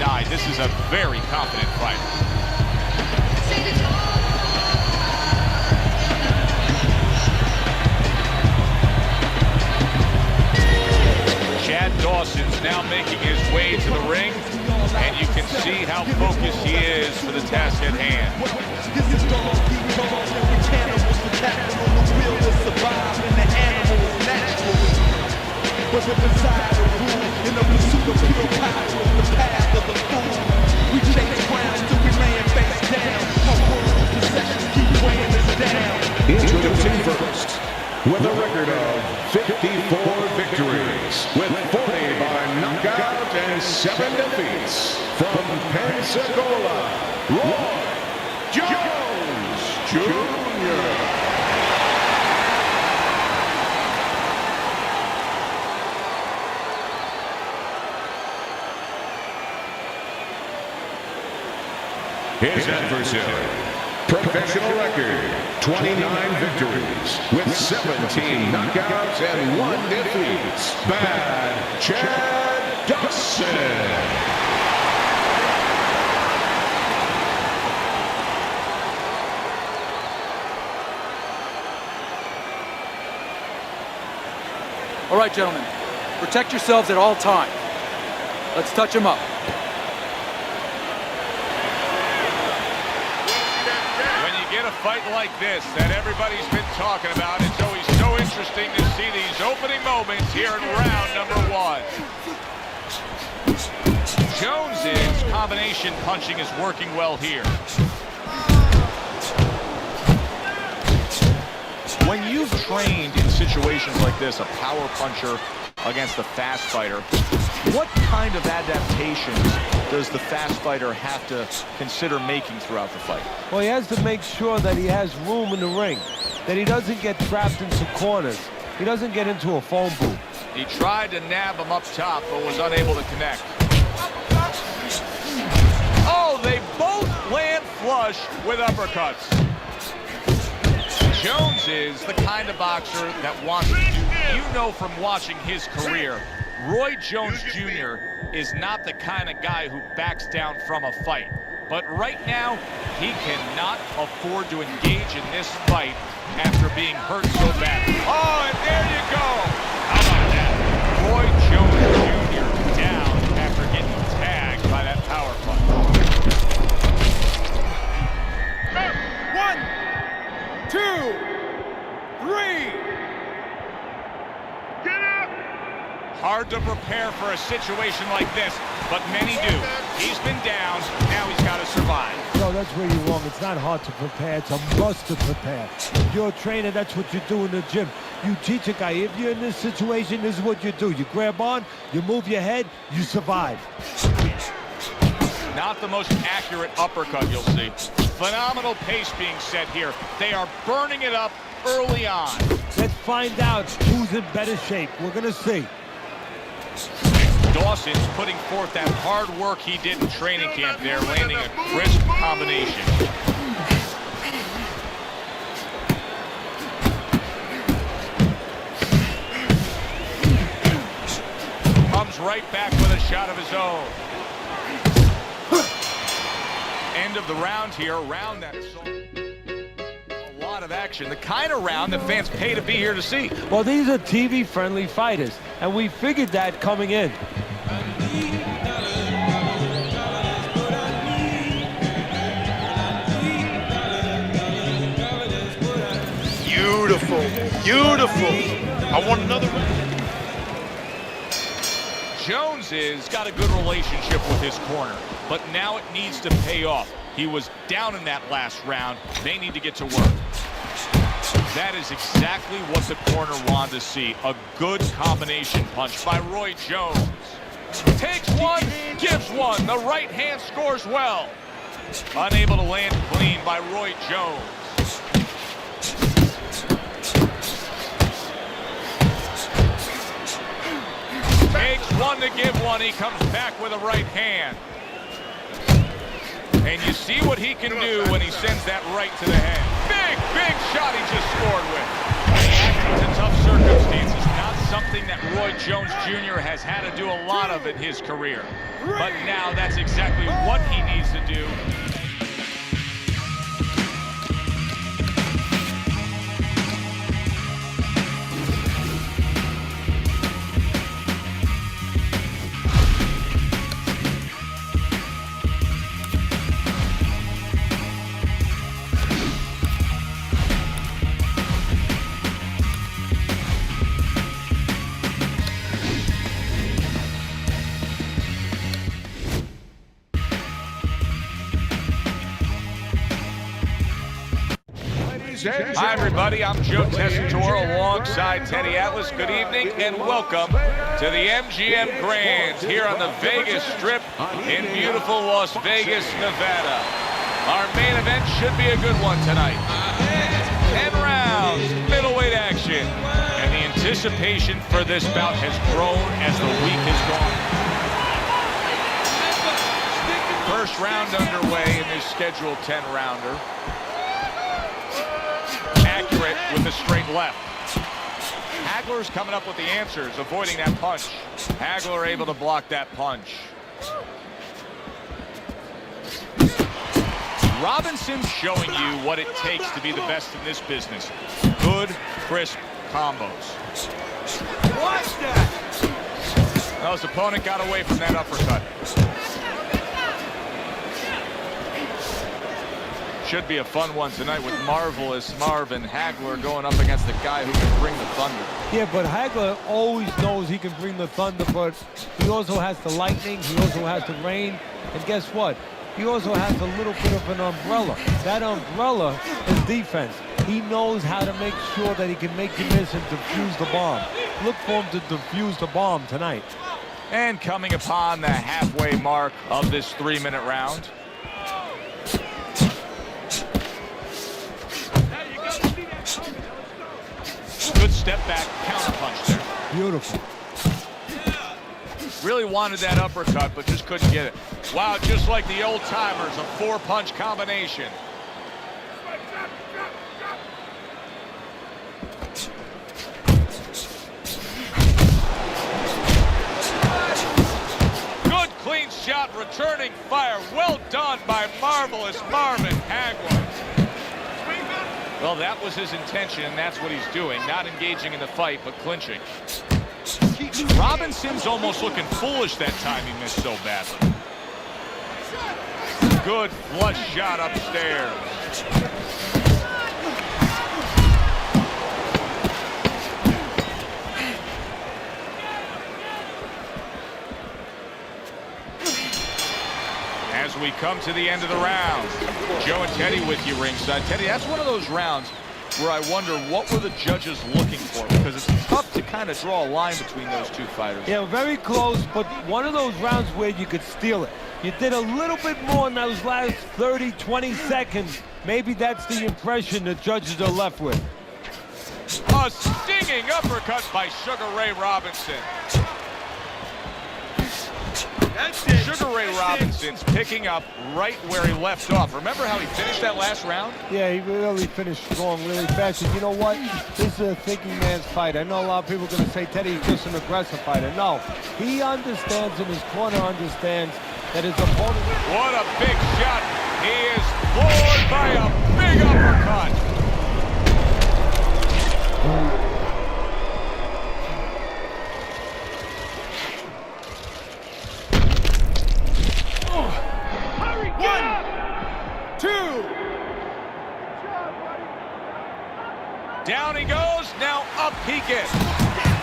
denied. This is a very confident fight. Chad Dawson's now making his way to the ring, and you can see how focused he is for the task at hand. Was a desire to rule in the pursuit of pure power, the path of the fool. We chase crowns till we laying face down. Our world possessions keep weighing us down. Introducing first, with a record of 54 victories, with 40 by knockout and 7 defeats, from Pensacola, Roy Jones Jr. His adversary, professional record, 29 victories, with 17 knockouts and 1 defeat, Bad Chad Dawson. All right, gentlemen, protect yourselves at all times. Let's touch him up. A fight like this that everybody's been talking about, it's always so interesting to see these opening moments here in round number 1. Jones's combination punching is working well here. When you've trained in situations like this, a power puncher against a fast fighter, what kind of adaptations does the fast fighter have to consider making throughout the fight? Well, he has to make sure that he has room in the ring, that he doesn't get trapped into corners. He doesn't get into a phone booth. He tried to nab him up top, but was unable to connect. Oh, they both land flush with uppercuts. Jones is the kind of boxer that wants to do, you know from watching his career, Roy Jones Jr. is not the kind of guy who backs down from a fight. But right now, he cannot afford to engage in this fight after being hurt so badly. Oh, and there you go. How about that? Roy Jones Jr. down after getting tagged by that power punch. 1, 2, 3. Hard to prepare for a situation like this, but many do. He's been down, now he's got to survive. No, that's where you're wrong. It's not hard to prepare, it's a must to prepare. If you're a trainer, that's what you do in the gym. You teach a guy, if you're in this situation, this is what you do. You grab on, you move your head, you survive. Not the most accurate uppercut you'll see. Phenomenal pace being set here. They are burning it up early on. Let's find out who's in better shape. We're gonna see. Dawson's putting forth that hard work he did in training camp there, landing a crisp combination. Comes right back with a shot of his own. End of the round here, round that a lot of action, the kind of round that fans pay to be here to see. Well, these are TV-friendly fighters, and we figured that coming in. Beautiful, beautiful. I want another one. Jones has got a good relationship with his corner, but now it needs to pay off. He was down in that last round. They need to get to work. That is exactly what the corner wanted to see. A good combination punch by Roy Jones. Takes one, gives one. The right hand scores well. Unable to land clean by Roy Jones. Takes one to give one. He comes back with a right hand. And you see what he can do when he sends that right to the head. Big, big shot he just scored with. Reacting to tough circumstances, not something that Roy Jones Jr. has had to do a lot of in his career. But now that's exactly what he needs to do. Hi, everybody. I'm Joe Tessitore alongside Teddy Atlas. Good evening and welcome to the MGM Grand here on the Vegas Strip in beautiful Las Vegas, Nevada. Our main event should be a good one tonight. 10 rounds, middleweight action. And the anticipation for this bout has grown as the week has gone. First round underway in this scheduled 10-rounder. Accurate with a straight left. Hagler's coming up with the answers, avoiding that punch. Hagler able to block that punch. Robinson's showing you what it takes to be the best in this business. Good, crisp combos. Watch that! Well, his opponent got away from that uppercut. Should be a fun one tonight with Marvelous Marvin Hagler going up against the guy who can bring the thunder. Yeah, but Hagler always knows he can bring the thunder, but he also has the lightning, he also has the rain, and guess what? He also has a little bit of an umbrella. That umbrella is defense. He knows how to make sure that he can make you miss and defuse the bomb. Look for him to defuse the bomb tonight. And coming upon the halfway mark of this 3-minute round. Good step back, counter punch there. Beautiful. Really wanted that uppercut, but just couldn't get it. Wow, just like the old timers, a 4-punch combination. Good clean shot, returning fire. Well done by Marvelous Marvin Hagler. Well, that was his intention, and that's what he's doing. Not engaging in the fight, but clinching. Robinson's almost looking foolish that time he missed so badly. Good flush shot upstairs. As we come to the end of the round, Joe and Teddy with you ringside. Teddy, that's one of those rounds where I wonder what were the judges looking for, because it's tough to kind of draw a line between those two fighters. Yeah, very close, but one of those rounds where you could steal it. You did a little bit more in those last 30, 20 seconds. Maybe that's the impression the judges are left with. A stinging uppercut by Sugar Ray Robinson. Sugar Ray Robinson's picking up right where he left off. Remember how he finished that last round? Yeah, he really finished strong, really fast. And you know what? This is a thinking man's fight. I know a lot of people are going to say Teddy's just an aggressive fighter. No, he understands, and his corner understands that his opponent... What a big shot. He is floored by a big uppercut. Down he goes, now up he gets.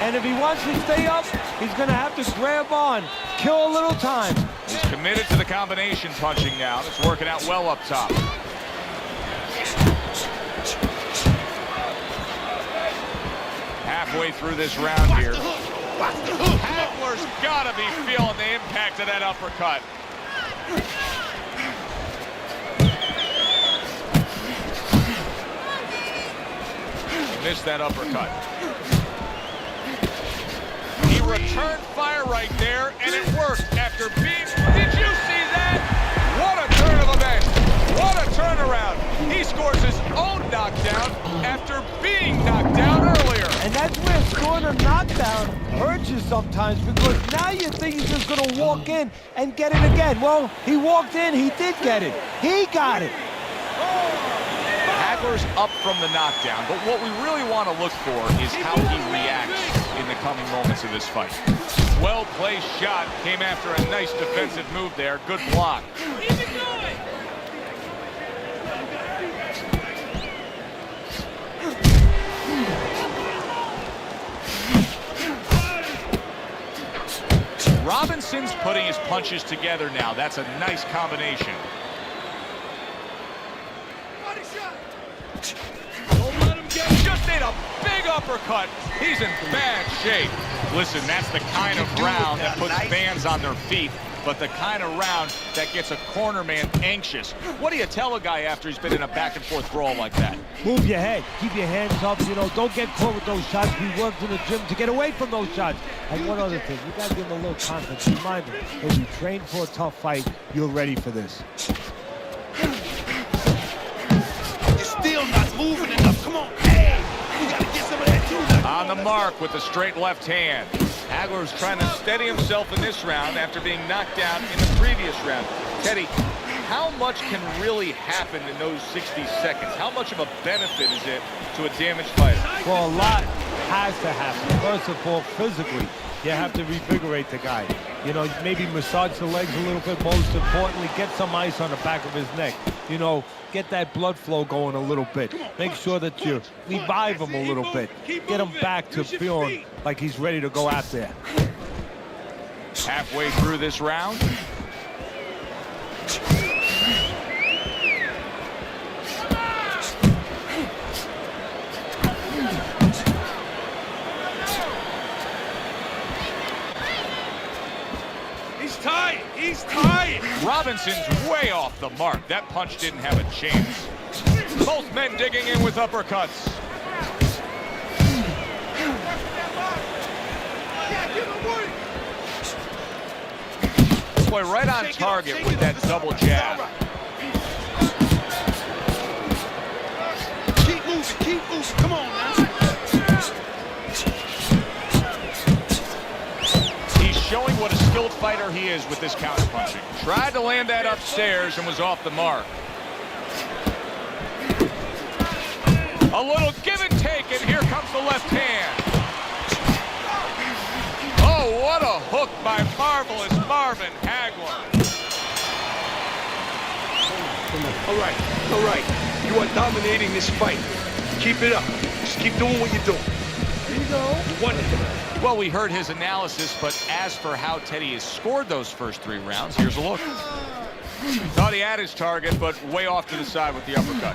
And if he wants to stay up, he's going to have to grab on, kill a little time. He's committed to the combination punching now. It's working out well up top. Halfway through this round here. Hagler's got to be feeling the impact of that uppercut. Missed that uppercut. He returned fire right there, and it worked after being... Did you see that? What a turn of events. What a turnaround. He scores his own knockdown after being knocked down earlier. And that's where scoring a knockdown hurts you sometimes, because now you think he's just going to walk in and get it again. Well, he walked in, he did get it. He got it. Hagler's up from the knockdown, but what we really want to look for is how he reacts in the coming moments of this fight. Well-placed shot, came after a nice defensive move there. Good block. Robinson's putting his punches together now. That's a nice combination. Just ate a big uppercut. He's in bad shape. Listen, that's the kind of round that puts fans on their feet, but the kind of round that gets a corner man anxious. What do you tell a guy after he's been in a back-and-forth brawl like that? Move your head. Keep your hands up. You know, don't get caught with those shots. We worked in the gym to get away from those shots. And one other thing, you got to give him a little confidence. Remind him, if you train for a tough fight, you're ready for this. You're still not moving enough. Come on. Hey, you got to get some of that too. On the mark with the straight left hand. Hagler's trying to steady himself in this round after being knocked down in the previous round. Teddy, how much can really happen in those 60 seconds? How much of a benefit is it to a damaged fighter? Well, a lot has to happen. First of all, physically, you have to revigorate the guy. You know, maybe massage the legs a little bit. Most importantly, get some ice on the back of his neck. You know, get that blood flow going a little bit. Make sure that you revive him a little bit. Get him back to feeling like he's ready to go out there. Halfway through this round. He's tired. Robinson's way off the mark. That punch didn't have a chance. Both men digging in with uppercuts. Boy, right on target with that double jab. Keep moving, keep moving. Come on, man. Showing what a skilled fighter he is with this counterpunching. Tried to land that upstairs and was off the mark. A little give and take, and here comes the left hand. Oh, what a hook by marvelous Marvin Hagler. All right. You are dominating this fight. Keep it up. Just keep doing what you're doing. Here you go. You won it. Well, we heard his analysis, but as for how Teddy has scored those first 3 rounds, here's a look. Thought he had his target, but way off to the side with the uppercut.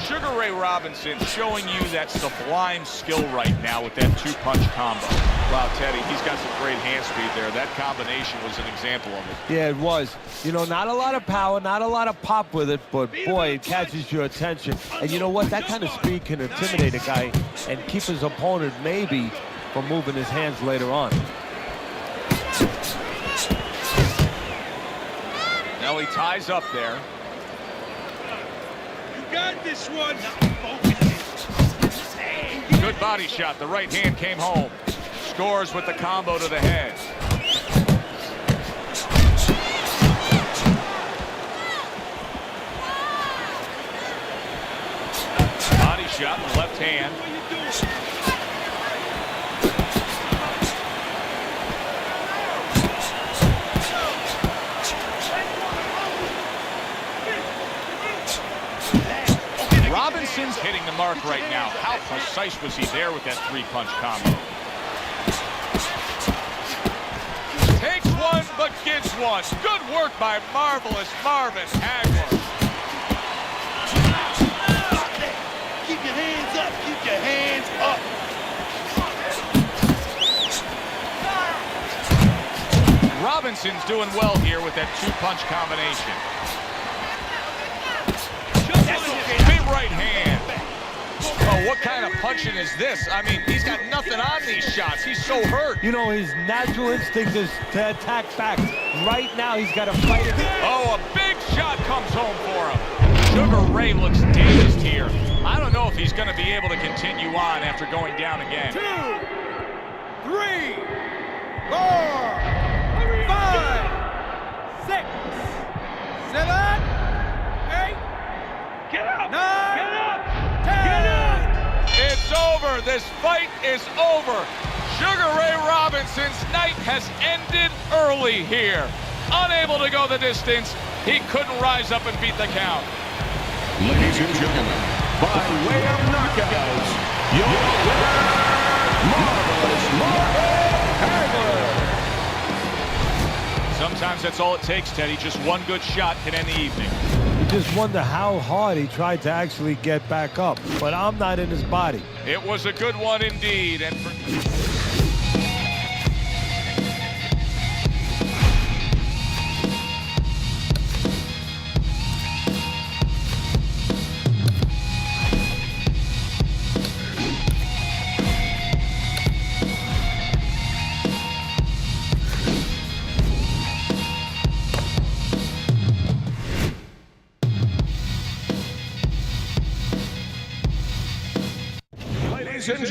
Sugar Ray Robinson showing you that sublime skill right now with that 2-punch combo. Wow, Teddy, he's got some great hand speed there. That combination was an example of it. Yeah, it was. You know, not a lot of power, not a lot of pop with it, but boy, it catches your attention. And you know what? That kind of speed can intimidate a guy and keep his opponent maybe from moving his hands later on. Now he ties up there. You got this one. Good body shot. The right hand came home. Scores with the combo to the head. Body shot in the left hand. Robinson's hitting the mark right now. How precise was he there with that 3-punch combo? Takes one, but gives one. Good work by marvelous Marvin Hagler. Keep your hands up. Keep your hands up. Robinson's doing well here with that 2-punch combination. Big right hand. Oh, what kind of punching is this? I mean, he's got nothing on these shots. He's so hurt. You know, his natural instinct is to attack back. Right now, he's got to fight it. Oh, a big shot comes home for him. Sugar Ray looks dazed here. I don't know if he's going to be able to continue on after going down again. 2, 3, 4, 5, 6, 7, 8. Get up! 9, get up! 10. Get up! It's over. This fight is over. Sugar Ray Robinson's night has ended early here. Unable to go the distance, he couldn't rise up and beat the count. Ladies and gentlemen, by way of knockouts, your winner, Marvelous Marvin Hagler. Sometimes that's all it takes, Teddy. Just one good shot can end the evening. You just wonder how hard he tried to actually get back up, but I'm not in his body. It was a good one indeed. And for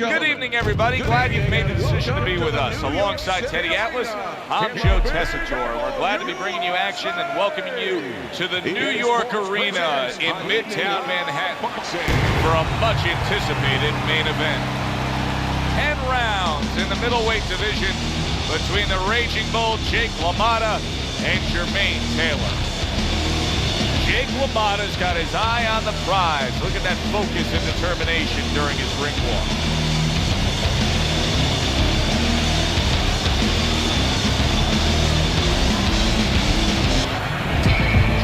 good evening, everybody. Glad you've made the decision to be with us. Alongside Teddy Atlas, I'm Joe Tessitore. We're glad to be bringing you action and welcoming you to the New York Arena in Midtown Manhattan for a much-anticipated main event. 10 rounds in the middleweight division between the Raging Bull Jake LaMotta and Jermaine Taylor. Jake LaMotta's got his eye on the prize. Look at that focus and determination during his ring walk.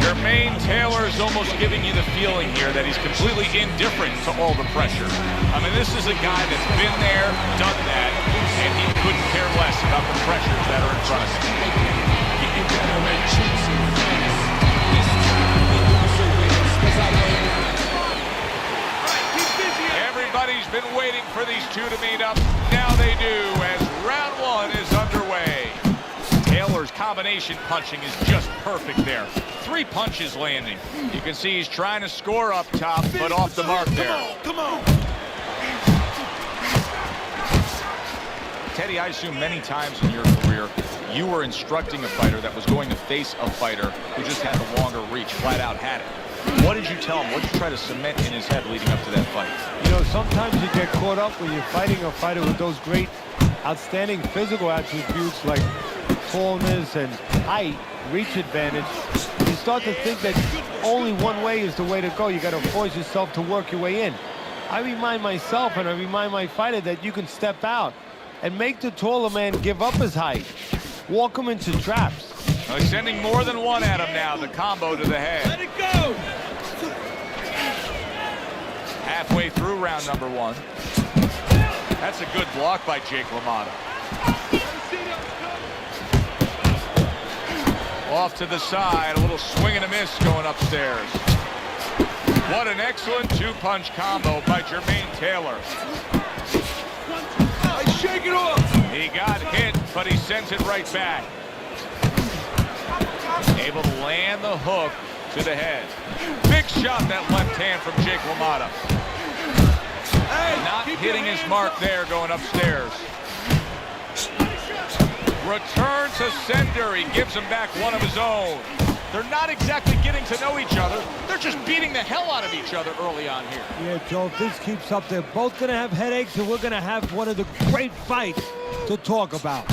Jermaine Taylor is almost giving you the feeling here that he's completely indifferent to all the pressure. I mean, this is a guy that's been there, done that, and he couldn't care less about the pressures that are in front of him. Everybody's been waiting for these two to meet up. Now they do, as round one is underway. Taylor's combination punching is just perfect there. 3 punches landing. You can see he's trying to score up top, but off the mark there. Come on. Teddy, I assume many times in your career, you were instructing a fighter that was going to face a fighter who just had the longer reach, flat out had it. What did you tell him? What did you try to cement in his head leading up to that fight? You know, sometimes you get caught up when you're fighting a fighter with those great, outstanding physical attributes like tallness and height, reach advantage. You start to think that only one way is the way to go. You got to force yourself to work your way in. I remind myself and I remind my fighter that you can step out and make the taller man give up his height. Walk him into traps. Well, he's sending more than one at him now. The combo to the head. Let it go. Halfway through round number one. That's a good block by Jake LaMotta. Off to the side, a little swing and a miss going upstairs. What an excellent 2-punch combo by Jermaine Taylor. Shake it off. He got hit, but he sends it right back. Able to land the hook to the head. Big shot, that left hand from Jake LaMotta. Not hitting his mark there going upstairs. Return to sender. He gives him back one of his own. They're not exactly getting to know each other. They're just beating the hell out of each other early on here. Yeah, Joe, if this keeps up, they're both going to have headaches, and we're going to have one of the great fights to talk about.